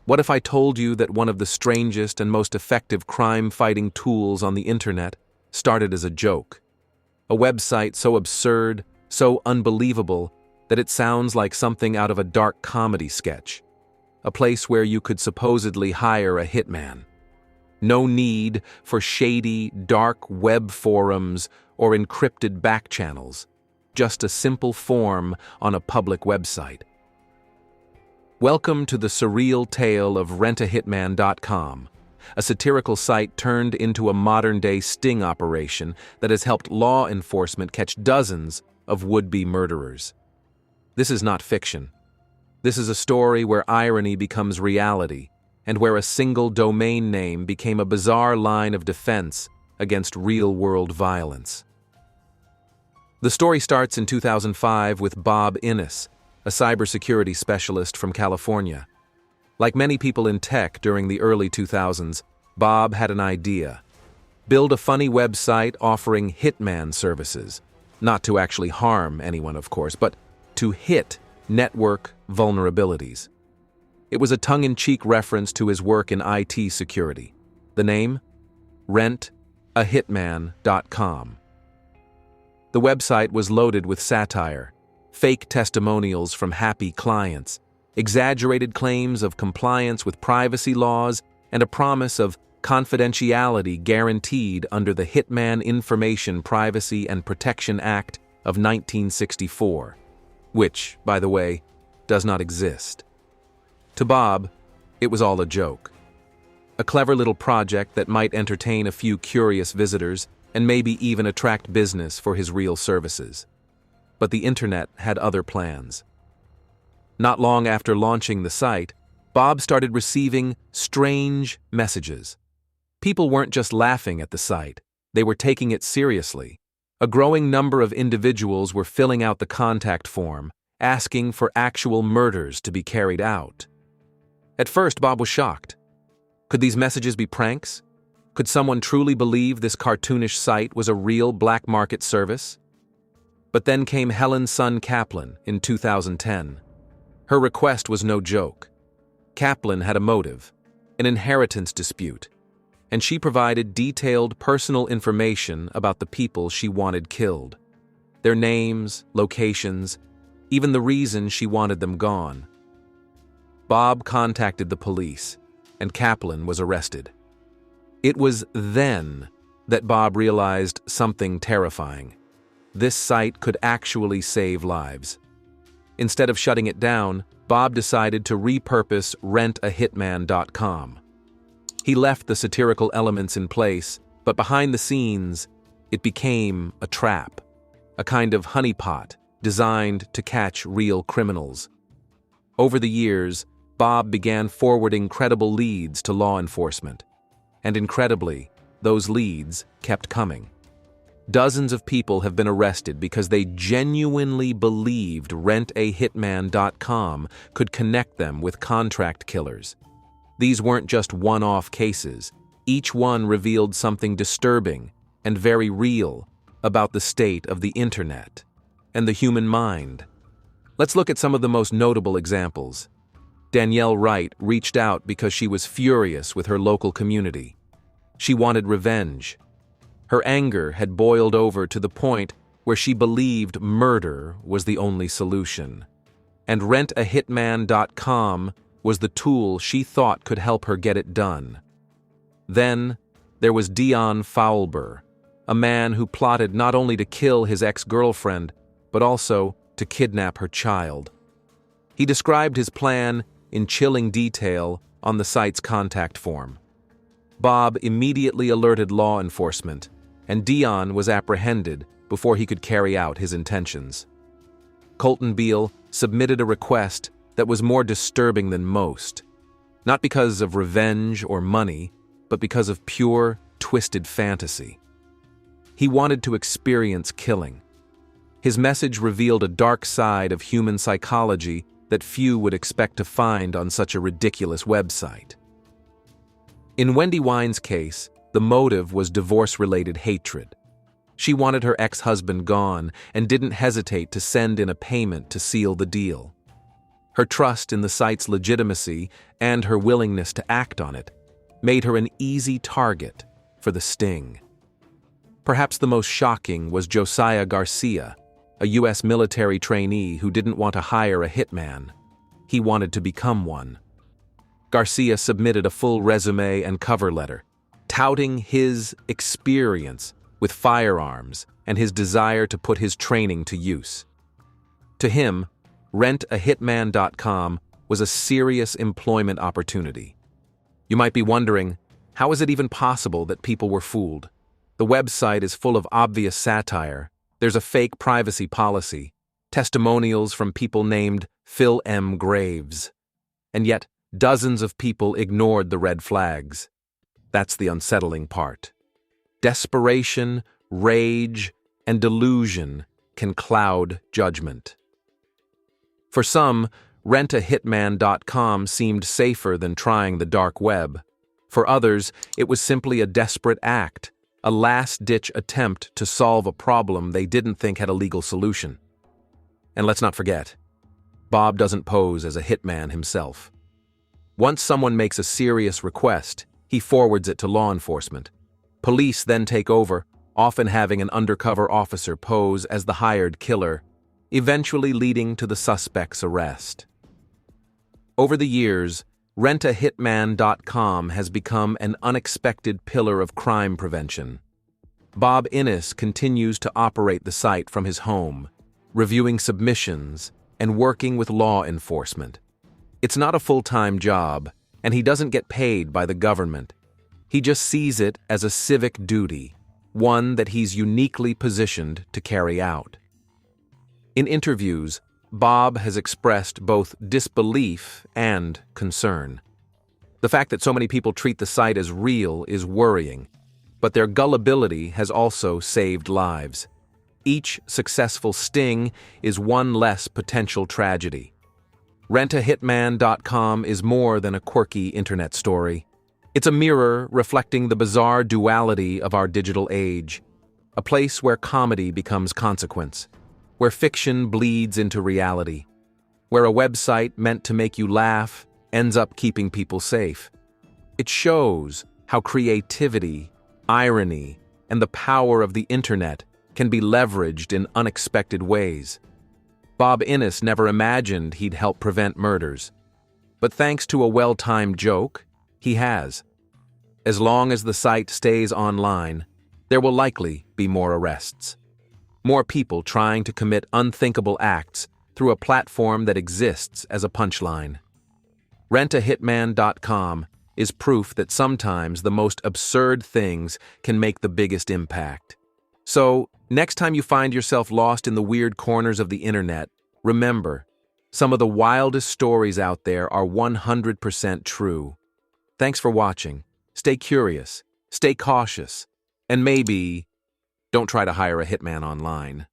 What if I told you that one of the strangest and most effective crime-fighting tools on the internet started as a joke? A website so absurd, so unbelievable, that it sounds like something out of a dark comedy sketch. A place where you could supposedly hire a hitman. No need for shady, dark web forums or encrypted back channels. Just a simple form on a public website. Welcome to the surreal tale of RentAHitman.com, a satirical site turned into a modern-day sting operation that has helped law enforcement catch dozens of would-be murderers. This is not fiction. This is a story where irony becomes reality, and where a single domain name became a bizarre line of defense against real-world violence. The story starts in 2005 with Bob Innes, a cybersecurity specialist from California. Like many people in tech during the early 2000s, Bob had an idea. Build a funny website offering hitman services. Not to actually harm anyone, of course, but to hit network vulnerabilities. It was a tongue-in-cheek reference to his work in IT security. The name? RentAHitman.com. The website was loaded with satire, fake testimonials from happy clients, exaggerated claims of compliance with privacy laws, and a promise of confidentiality guaranteed under the Hitman Information Privacy and Protection Act of 1964, which, by the way, does not exist. To Bob, it was all a joke. A clever little project that might entertain a few curious visitors and maybe even attract business for his real services. But the internet had other plans. Not long after launching the site, Bob started receiving strange messages. People weren't just laughing at the site, they were taking it seriously. A growing number of individuals were filling out the contact form, asking for actual murders to be carried out. At first, Bob was shocked. Could these messages be pranks? Could someone truly believe this cartoonish site was a real black market service? But then came Helen's son Kaplan in 2010. Her request was no joke. Kaplan had a motive, an inheritance dispute, and she provided detailed personal information about the people she wanted killed. Their names, locations, even the reason she wanted them gone. Bob contacted the police, and Kaplan was arrested. It was then that Bob realized something terrifying. This site could actually save lives. Instead of shutting it down, Bob decided to repurpose RentAHitman.com. He left the satirical elements in place, but behind the scenes, it became a trap, a kind of honeypot designed to catch real criminals. Over the years, Bob began forwarding credible leads to law enforcement. And incredibly, those leads kept coming. Dozens of people have been arrested because they genuinely believed RentAHitman.com could connect them with contract killers. These weren't just one-off cases. Each one revealed something disturbing and very real about the state of the internet and the human mind. Let's look at some of the most notable examples. Danielle Wright reached out because she was furious with her local community. She wanted revenge. Her anger had boiled over to the point where she believed murder was the only solution. And RentAHitman.com was the tool she thought could help her get it done. Then there was Dion Fowler, a man who plotted not only to kill his ex-girlfriend, but also to kidnap her child. He described his plan in chilling detail on the site's contact form. Bob immediately alerted law enforcement, and Dion was apprehended before he could carry out his intentions. Colton Beale submitted a request that was more disturbing than most, not because of revenge or money, but because of pure, twisted fantasy. He wanted to experience killing. His message revealed a dark side of human psychology that few would expect to find on such a ridiculous website. In Wendy Wine's case, the motive was divorce-related hatred. She wanted her ex-husband gone and didn't hesitate to send in a payment to seal the deal. Her trust in the site's legitimacy and her willingness to act on it made her an easy target for the sting. Perhaps the most shocking was Josiah Garcia, a U.S. military trainee who didn't want to hire a hitman. He wanted to become one. Garcia submitted a full resume and cover letter, touting his experience with firearms and his desire to put his training to use. To him, RentAHitman.com was a serious employment opportunity. You might be wondering, how is it even possible that people were fooled? The website is full of obvious satire. There's a fake privacy policy, testimonials from people named Phil M. Graves. And yet, dozens of people ignored the red flags. That's the unsettling part. Desperation, rage, and delusion can cloud judgment. For some, RentAHitman.com seemed safer than trying the dark web. For others, it was simply a desperate act, a last-ditch attempt to solve a problem they didn't think had a legal solution. And let's not forget, Bob doesn't pose as a hitman himself. Once someone makes a serious request, he forwards it to law enforcement. Police then take over, often having an undercover officer pose as the hired killer, eventually leading to the suspect's arrest. Over the years, RentAHitman.com has become an unexpected pillar of crime prevention. Bob Innes continues to operate the site from his home, reviewing submissions and working with law enforcement. It's not a full-time job, and he doesn't get paid by the government. He just sees it as a civic duty, one that he's uniquely positioned to carry out. In interviews, Bob has expressed both disbelief and concern. The fact that so many people treat the site as real is worrying, but their gullibility has also saved lives. Each successful sting is one less potential tragedy. RentAHitman.com is more than a quirky internet story. It's a mirror reflecting the bizarre duality of our digital age, a place where comedy becomes consequence, where fiction bleeds into reality, where a website meant to make you laugh ends up keeping people safe. It shows how creativity, irony, and the power of the internet can be leveraged in unexpected ways. Bob Innes never imagined he'd help prevent murders, but thanks to a well-timed joke, he has. As long as the site stays online, there will likely be more arrests. More people trying to commit unthinkable acts through a platform that exists as a punchline. RentAHitman.com is proof that sometimes the most absurd things can make the biggest impact. So, next time you find yourself lost in the weird corners of the internet, remember, some of the wildest stories out there are 100% true. Thanks for watching. Stay curious, stay cautious, and maybe don't try to hire a hitman online.